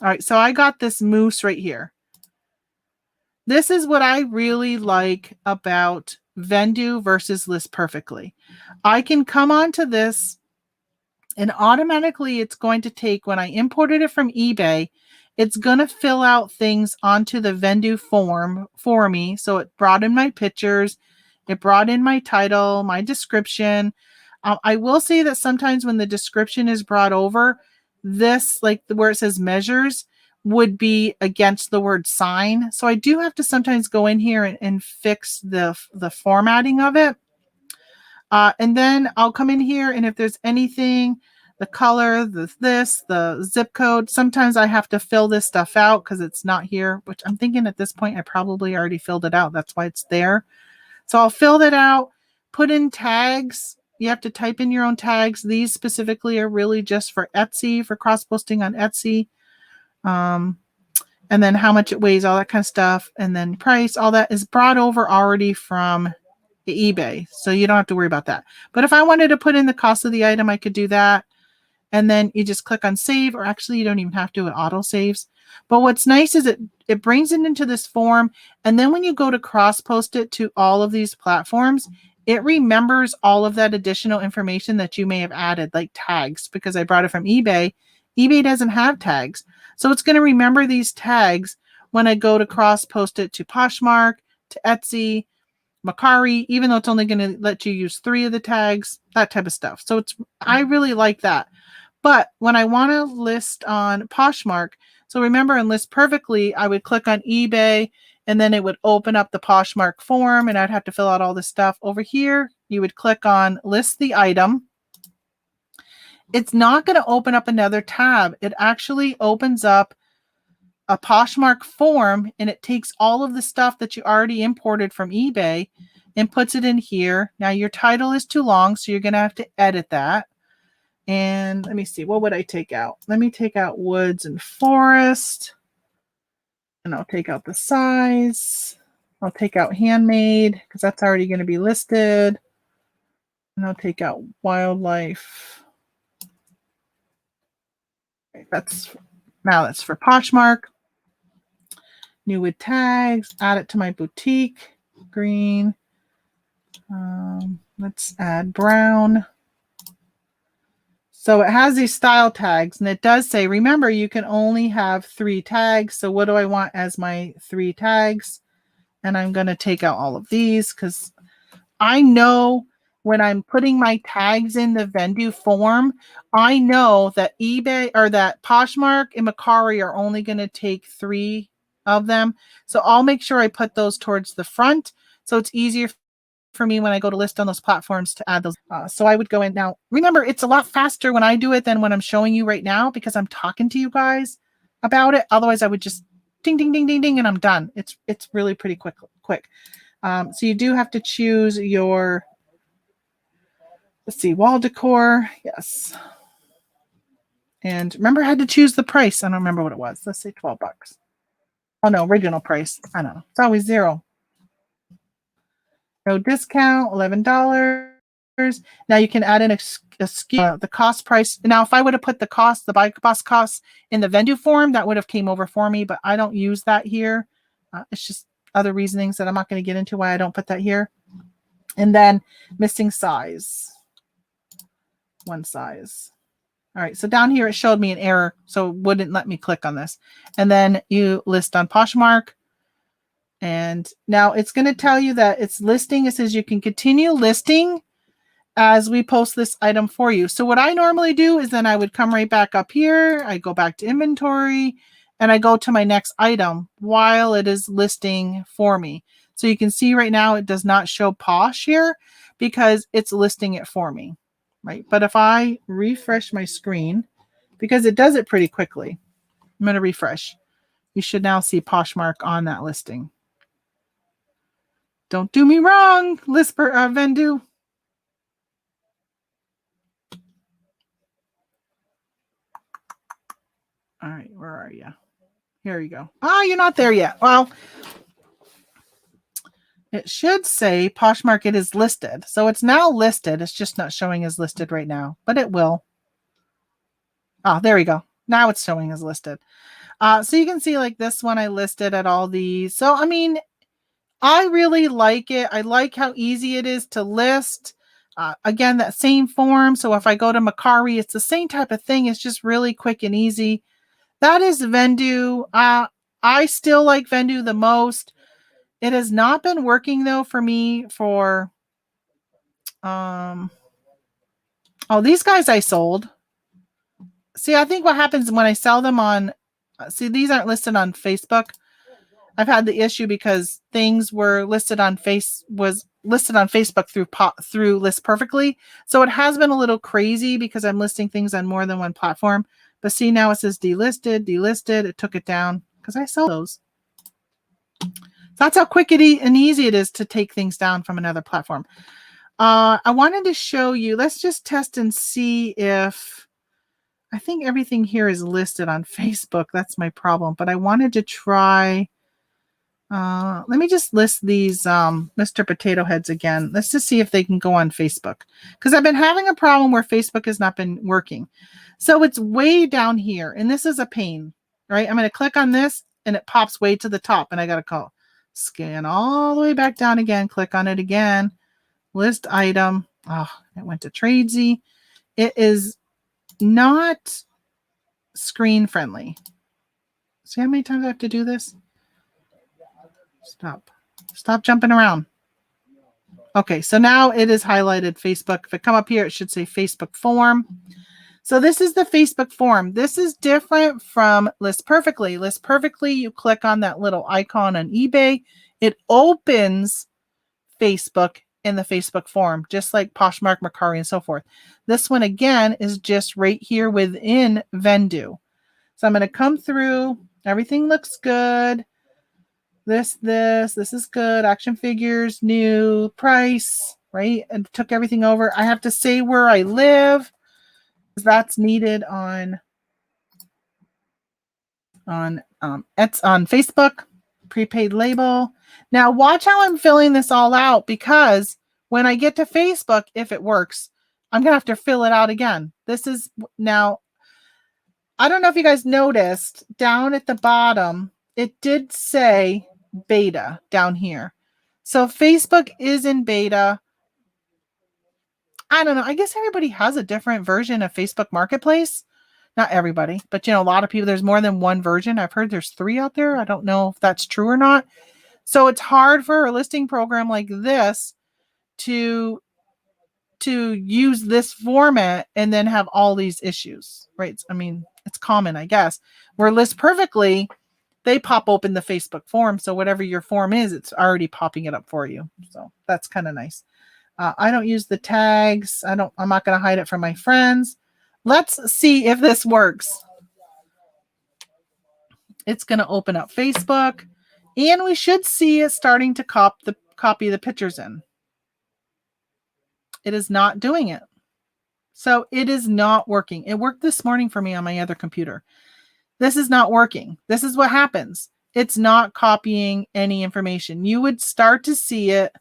All right, so I got this moose right here. This is what I really like about Vendoo versus List Perfectly. I can come onto this and automatically it's going to take, when I imported it from eBay, it's going to fill out things onto the Vendoo form for me. So it brought in my pictures, it brought in my title, my description. I will say that sometimes when the description is brought over, this, like where it says measures, would be against the word sign. So I do have to sometimes go in here and fix the formatting of it. And then I'll come in here, and if there's anything, the color, the zip code, sometimes I have to fill this stuff out because it's not here, which I'm thinking at this point I probably already filled it out. That's why it's there. So I'll fill that out, put in tags. You have to type in your own tags. These specifically are really just for Etsy, for cross-posting on Etsy. And then how much it weighs, all that kind of stuff. And then price, all that is brought over already from the eBay. So you don't have to worry about that. But if I wanted to put in the cost of the item, I could do that. And then you just click on save, or actually you don't even have to, it auto saves. But what's nice is it brings it into this form. And then when you go to cross post it to all of these platforms, it remembers all of that additional information that you may have added, like tags, because I brought it from eBay. eBay doesn't have tags. So it's going to remember these tags when I go to cross post it to Poshmark, to Etsy, Mercari, even though it's only going to let you use 3 of the tags, that type of stuff. So I really like that. But when I want to list on Poshmark, so remember in List Perfectly, I would click on eBay and then it would open up the Poshmark form and I'd have to fill out all this stuff. Over here, you would click on List the Item. It's not going to open up another tab. It actually opens up a Poshmark form and it takes all of the stuff that you already imported from eBay and puts it in here. Now your title is too long, so you're going to have to edit that. And let me see, what would I take out? Let me take out woods and forest. And I'll take out the size. I'll take out handmade because that's already going to be listed. And I'll take out wildlife. Okay, that's for Poshmark. New with tags, add it to my boutique. Green. Let's add brown. So it has these style tags and it does say, remember, you can only have 3 tags. So what do I want as my 3 tags? And I'm going to take out all of these because I know when I'm putting my tags in the Vendoo form, I know that eBay or that Poshmark and Mercari are only going to take 3 of them. So I'll make sure I put those towards the front. So it's easier for me when I go to list on those platforms to add those. So I would go in now. Remember, it's a lot faster when I do it than when I'm showing you right now because I'm talking to you guys about it. Otherwise, I would just ding, ding, ding, ding, ding, and I'm done. It's really pretty quick. So you do have to choose your, let's see, wall decor. Yes. And remember, I had to choose the price. I don't remember what it was. Let's say $12. Oh, no, original price. I don't know. It's always 0. No discount, $11. Now you can add in a SKU, the cost price. Now, if I would have put the buy cost in the Vendoo form, that would have came over for me, but I don't use that here. It's just other reasonings that I'm not going to get into why I don't put that here. And then missing size. 1 size. All right, so down here it showed me an error, so it wouldn't let me click on this. And then you list on Poshmark. And now it's going to tell you that it's listing. It says you can continue listing as we post this item for you. So what I normally do is then I would come right back up here. I go back to inventory and I go to my next item while it is listing for me. So you can see right now it does not show Posh here because it's listing it for me, right? But if I refresh my screen, because it does it pretty quickly, I'm going to refresh. You should now see Poshmark on that listing. Don't do me wrong, Vendoo. All right, where are you? Here you go. Oh, you're not there yet. Well, it should say Poshmark it is listed. So it's now listed. It's just not showing as listed right now, but it will. Oh, there we go. Now it's showing as listed. So you can see like this one I listed at all these. So, I mean, I really like it. I like how easy it is to list. Again, that same form. So if I go to Mercari, it's the same type of thing. It's just really quick and easy. That is Vendoo. I still like Vendoo the most. It has not been working though for me for, these guys I sold. See, I think what happens when I sell them on, see, these aren't listed on Facebook. I've had the issue because things were listed on Facebook through List Perfectly. So it has been a little crazy because I'm listing things on more than one platform. But see, now it says delisted. It took it down because I sell those. So that's how quick and easy it is to take things down from another platform. I wanted to show you, let's just test and see if, I think everything here is listed on Facebook. That's my problem. But I wanted to try, let me just list these Mr. Potato Heads again. Let's just see if they can go on Facebook. Because I've been having a problem where Facebook has not been working. So it's way down here. And this is a pain, right? I'm going to click on this and it pops way to the top. And I got to scan all the way back down again. Click on it again. List item. Oh, it went to Tradesy. It is not screen friendly. See how many times I have to do this? Stop jumping around. Okay, so now it is highlighted Facebook. If I come up here, it should say Facebook form. So this is the Facebook form. This is different from List Perfectly. List Perfectly, you click on that little icon on eBay. It opens Facebook in the Facebook form, just like Poshmark, Mercari, and so forth. This one, again, is just right here within Vendoo. So I'm going to come through. Everything looks good. This is good. Action figures, new price, right? And took everything over. I have to say where I live. That's needed on Facebook. Prepaid label. Now watch how I'm filling this all out, because when I get to Facebook, if it works, I'm gonna have to fill it out again. This is now, I don't know if you guys noticed down at the bottom, it did say beta down here. So Facebook is in beta. I don't know. I guess everybody has a different version of Facebook Marketplace. Not everybody, but a lot of people, there's more than one version. I've heard there's 3 out there. I don't know if that's true or not. So it's hard for a listing program like this to use this format and then have all these issues, right? I mean, it's common, I guess. Where List Perfectly, they pop open the Facebook form. So whatever your form is, it's already popping it up for you. So that's kind of nice. I don't use the tags. I'm not going to hide it from my friends. Let's see if this works. It's going to open up Facebook, and we should see it starting to copy the pictures in. It is not doing it. So it is not working. It worked this morning for me on my other computer. This is not working. This is what happens. It's not copying any information. You would start to see it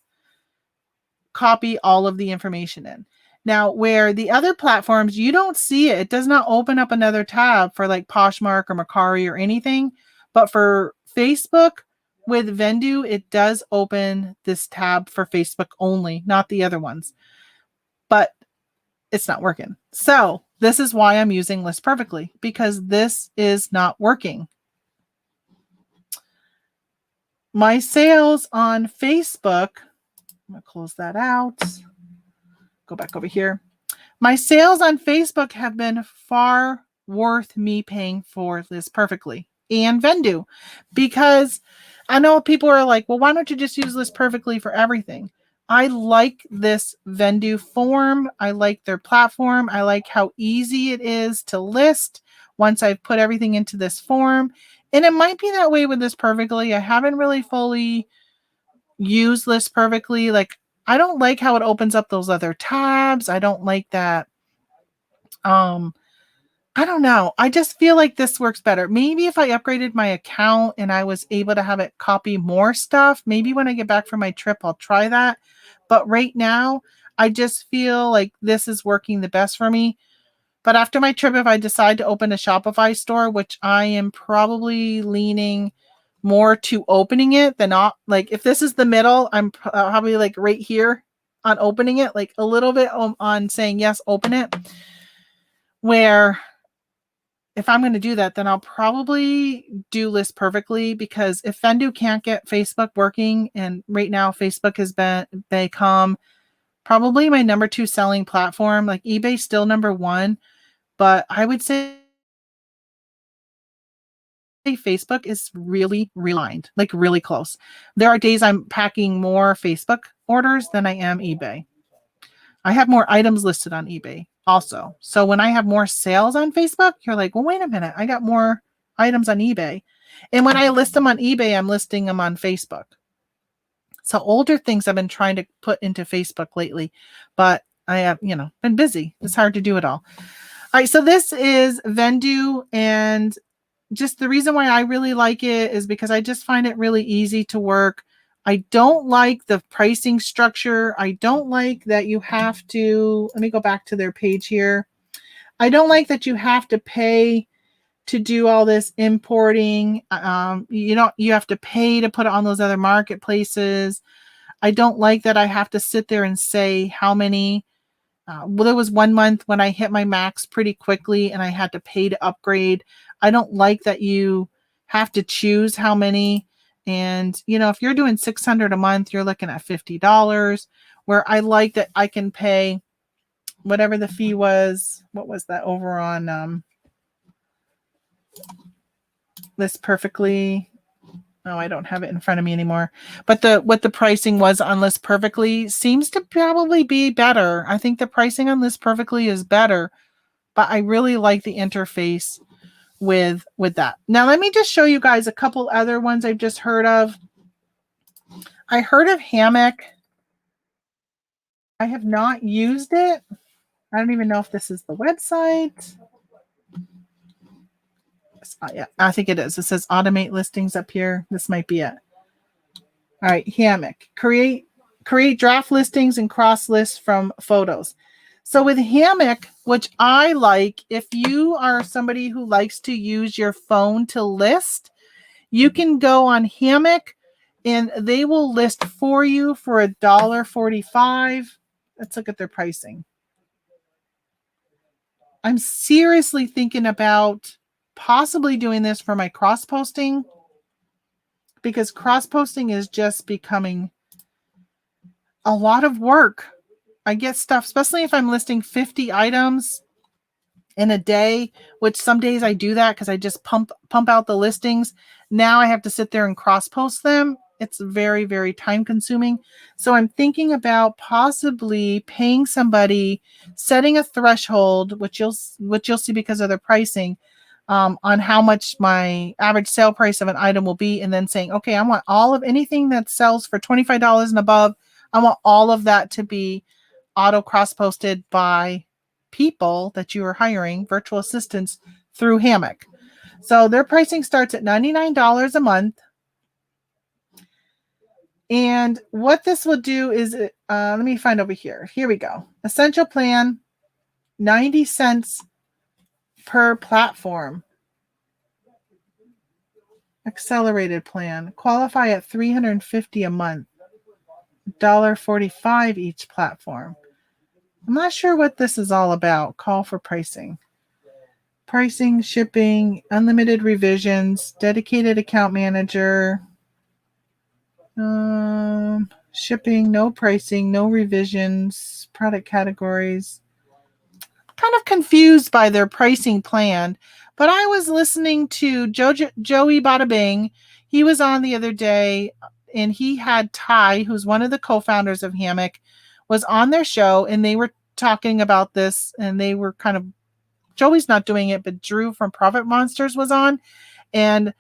copy all of the information in. Now, where the other platforms, you don't see it. It does not open up another tab for like Poshmark or Mercari or anything. But for Facebook with Vendoo, it does open this tab for Facebook only, not the other ones. But it's not working. So this is why I'm using List Perfectly, because this is not working. My sales on Facebook, I'm going to close that out. Go back over here. My sales on Facebook have been far worth me paying for List Perfectly and Vendoo, because I know people are like, well, why don't you just use List Perfectly for everything? I like this Vendoo form. I like their platform. I like how easy it is to list once I've put everything into this form. And it might be that way with List Perfectly. I haven't really fully used List Perfectly. Like, I don't like how it opens up those other tabs. I don't like that. I don't know. I just feel like this works better. Maybe if I upgraded my account and I was able to have it copy more stuff, maybe when I get back from my trip, I'll try that. But right now, I just feel like this is working the best for me. But after my trip, if I decide to open a Shopify store, which I am probably leaning more to opening it than not, like if this is the middle, I'm probably like right here on opening it, like a little bit on saying, yes, open it. Where if I'm going to do that, then I'll probably do List Perfectly, because if Vendoo can't get Facebook working, and right now Facebook has become probably my number 2 selling platform, like eBay still number 1, but I would say Facebook is really aligned, like really close. There are days I'm packing more Facebook orders than I am eBay. I have more items listed on eBay also. So when I have more sales on Facebook, you're like, well, wait a minute. I got more items on eBay. And when I list them on eBay, I'm listing them on Facebook. So older things I've been trying to put into Facebook lately, but I have, been busy. It's hard to do it all. All right. So this is Vendoo, and just the reason why I really like it is because I just find it really easy to work. I don't like the pricing structure. I don't like that you have to, let me go back to their page here. I don't like that you have to pay to do all this importing. You have to pay to put it on those other marketplaces. I don't like that I have to sit there and say how many. Well, there was 1 month when I hit my max pretty quickly and I had to pay to upgrade. I don't like that you have to choose how many. And, you know, if you're doing $600 a month, you're looking at $50, where I like that I can pay whatever the fee was. What was that over on List Perfectly? Oh, I don't have it in front of me anymore. But what the pricing was on List Perfectly seems to probably be better. I think the pricing on List Perfectly is better, but I really like the interface with that. Now, let me just show you guys a couple other ones I've just heard of. I heard of Hammock. I have not used it. I don't even know if this is the website. Yeah, I think it is. It says automate listings up here. This might be it. All right, Hammock. Create draft listings and cross lists from photos. So with Hammock, which I like, if you are somebody who likes to use your phone to list, you can go on Hammock and they will list for you for $1.45. Let's look at their pricing. I'm seriously thinking about possibly doing this for my cross posting, because cross posting is just becoming a lot of work. I get stuff, especially if I'm listing 50 items in a day, which some days I do that because I just pump out the listings. Now I have to sit there and cross post them. It's very, very time consuming. So I'm thinking about possibly paying somebody, setting a threshold, which you'll see because of their pricing, on how much my average sale price of an item will be, and then saying, okay, I want all of anything that sells for $25 and above. I want all of that to be auto cross posted by people that you are hiring, virtual assistants, through Hammock. So their pricing starts at $99 a month. And what this will do is, let me find over here. Here we go. Essential plan, 90 cents per platform. Accelerated plan, qualify at $350 a month. $1.45 each platform. I'm not sure what this is all about. Call for pricing. Pricing, shipping, unlimited revisions, dedicated account manager, shipping, no pricing, no revisions, product categories. Kind of confused by their pricing plan, but I was listening to Joey Bada Bing. He was on the other day, and he had Ty, who's one of the co-founders of Hammock, was on their show, and they were talking about this, and they were kind of, Joey's not doing it, but Drew from Profit Monsters was on, and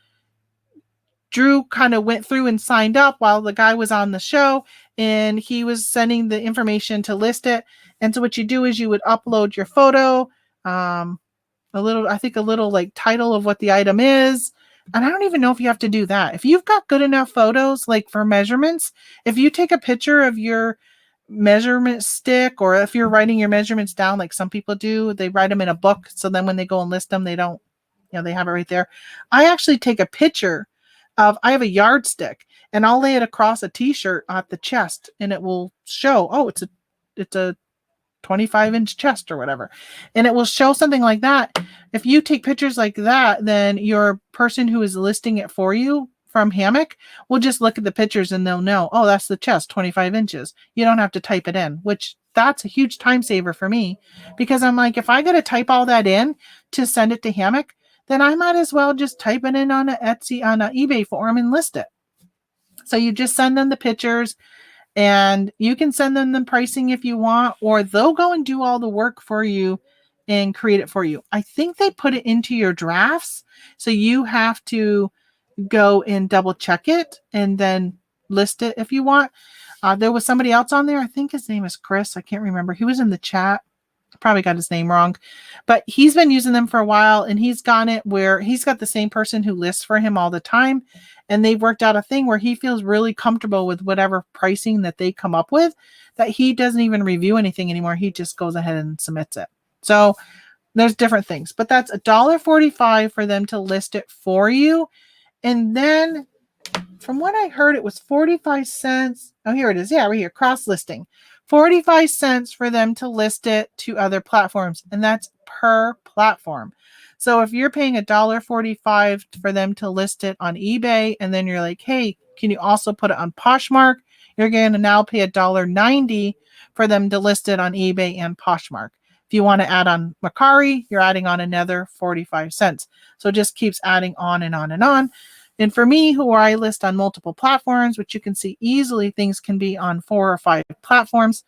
Drew kind of went through and signed up while the guy was on the show, and he was sending the information to list it. And so what you do is you would upload your photo, a little like title of what the item is. And I don't even know if you have to do that. If you've got good enough photos, like for measurements, if you take a picture of your measurement stick, or if you're writing your measurements down, like some people do, they write them in a book. So then when they go and list them, they don't, they have it right there. I actually take a picture I have a yardstick, and I'll lay it across a t-shirt at the chest, and it will show, oh, it's a 25-inch chest or whatever. And it will show something like that. If you take pictures like that, then your person who is listing it for you from Hammock will just look at the pictures and they'll know, oh, that's the chest, 25 inches. You don't have to type it in, which that's a huge time saver for me, because I'm like, if I got to type all that in to send it to Hammock, then I might as well just type it in on an eBay form and list it. So you just send them the pictures, and you can send them the pricing if you want, or they'll go and do all the work for you and create it for you. I think they put it into your drafts, so you have to go and double check it and then list it if you want. There was somebody else on there. I think his name is Chris. I can't remember. He was in the chat. Probably got his name wrong, but he's been using them for a while, and he's got it where he's got the same person who lists for him all the time, and they've worked out a thing where he feels really comfortable with whatever pricing that they come up with, that he doesn't even review anything anymore. He just goes ahead and submits it. So there's different things, but that's $1.45 for them to list it for you. And then from what I heard, it was 45 cents. Oh, here it is. Yeah, right here. Cross listing. 45 cents for them to list it to other platforms. And that's per platform. So if you're paying $1.45 for them to list it on eBay, and then you're like, hey, can you also put it on Poshmark? You're going to now pay $1.90 for them to list it on eBay and Poshmark. If you want to add on Mercari, you're adding on another 45 cents. So it just keeps adding on and on and on. And for me, who I list on multiple platforms, which you can see easily, things can be on 4 or 5 platforms.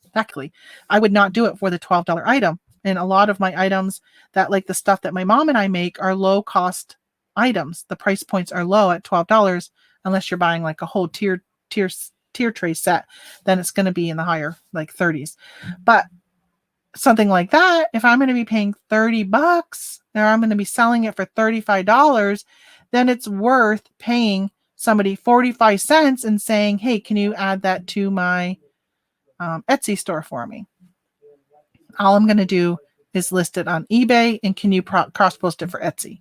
Exactly. I would not do it for the $12 item. And a lot of my items that, like the stuff that my mom and I make, are low cost items. The price points are low at $12, unless you're buying like a whole tier tray set, then it's going to be in the higher like 30s. But something like that, if I'm going to be paying $30 or I'm going to be selling it for $35, then it's worth paying somebody 45 cents and saying, hey, can you add that to my Etsy store for me? All I'm going to do is list it on eBay, and can you cross post it for Etsy?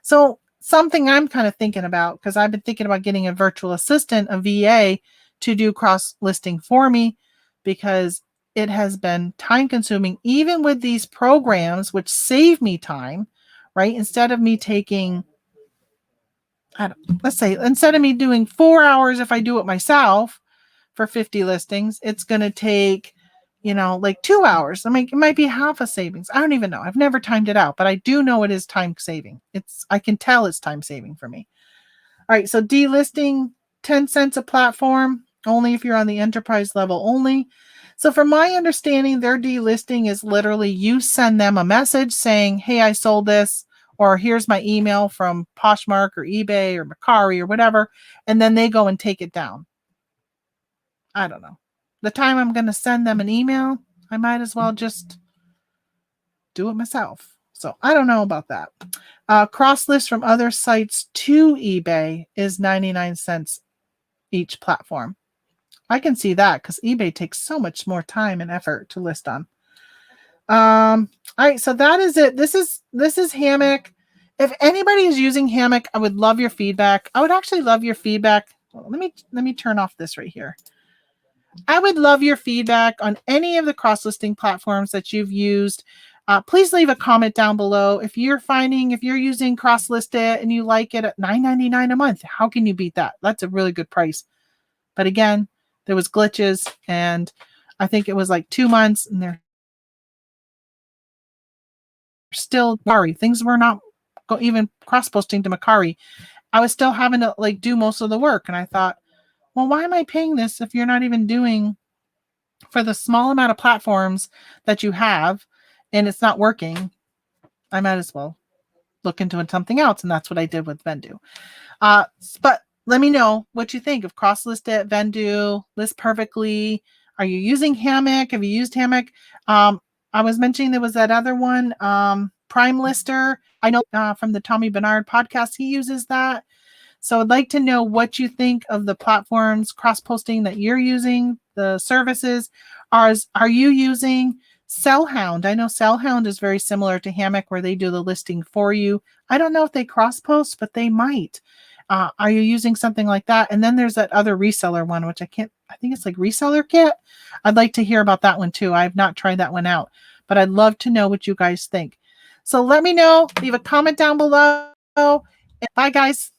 So something I'm kind of thinking about, because I've been thinking about getting a virtual assistant, a VA, to do cross listing for me, because it has been time consuming, even with these programs, which save me time, right? Instead of me taking, let's say, instead of me doing 4 hours, if I do it myself for 50 listings, it's going to take, like 2 hours. I mean, it might be half a savings. I don't even know. I've never timed it out, but I do know it is time saving. I can tell it's time saving for me. All right. So delisting, 10 cents a platform, only if you're on the enterprise level only. So from my understanding, their delisting is literally you send them a message saying, hey, I sold this, or here's my email from Poshmark or eBay or Mercari or whatever. And then they go and take it down. I don't know. The time I'm going to send them an email, I might as well just do it myself. So I don't know about that. Cross list from other sites to eBay is 99 cents each platform. I can see that because eBay takes so much more time and effort to list on. All right, so that is it. This is Hammock. If anybody is using Hammock, I would love your feedback. I would actually love your feedback. Well, let me turn off this right here. I would love your feedback on any of the cross-listing platforms that you've used. Please leave a comment down below. If you're using Crosslistit and you like it at $9.99 a month, how can you beat that? That's a really good price. But again, there was glitches, and I think it was like 2 months, and they're still Mercari. Things were not even cross-posting to Mercari. I was still having to like do most of the work, and I thought, well, why am I paying this if you're not even doing for the small amount of platforms that you have, and it's not working? I might as well look into something else, and that's what I did with Vendoo. But let me know what you think of Crosslistit, Vendoo, List Perfectly. Are you using Hammock? Have you used Hammock? I was mentioning there was that other one, Prime Lister. I know from the Tommy Bernard podcast, he uses that. So I'd like to know what you think of the platforms cross-posting that you're using, the services. Are you using Sellhound? I know Sellhound is very similar to Hammock, where they do the listing for you. I don't know if they cross-post, but they might. Are you using something like that? And then there's that other reseller one, which I think it's like Reseller Kit. I'd like to hear about that one too. I've not tried that one out, but I'd love to know what you guys think. So let me know. Leave a comment down below. Bye, guys.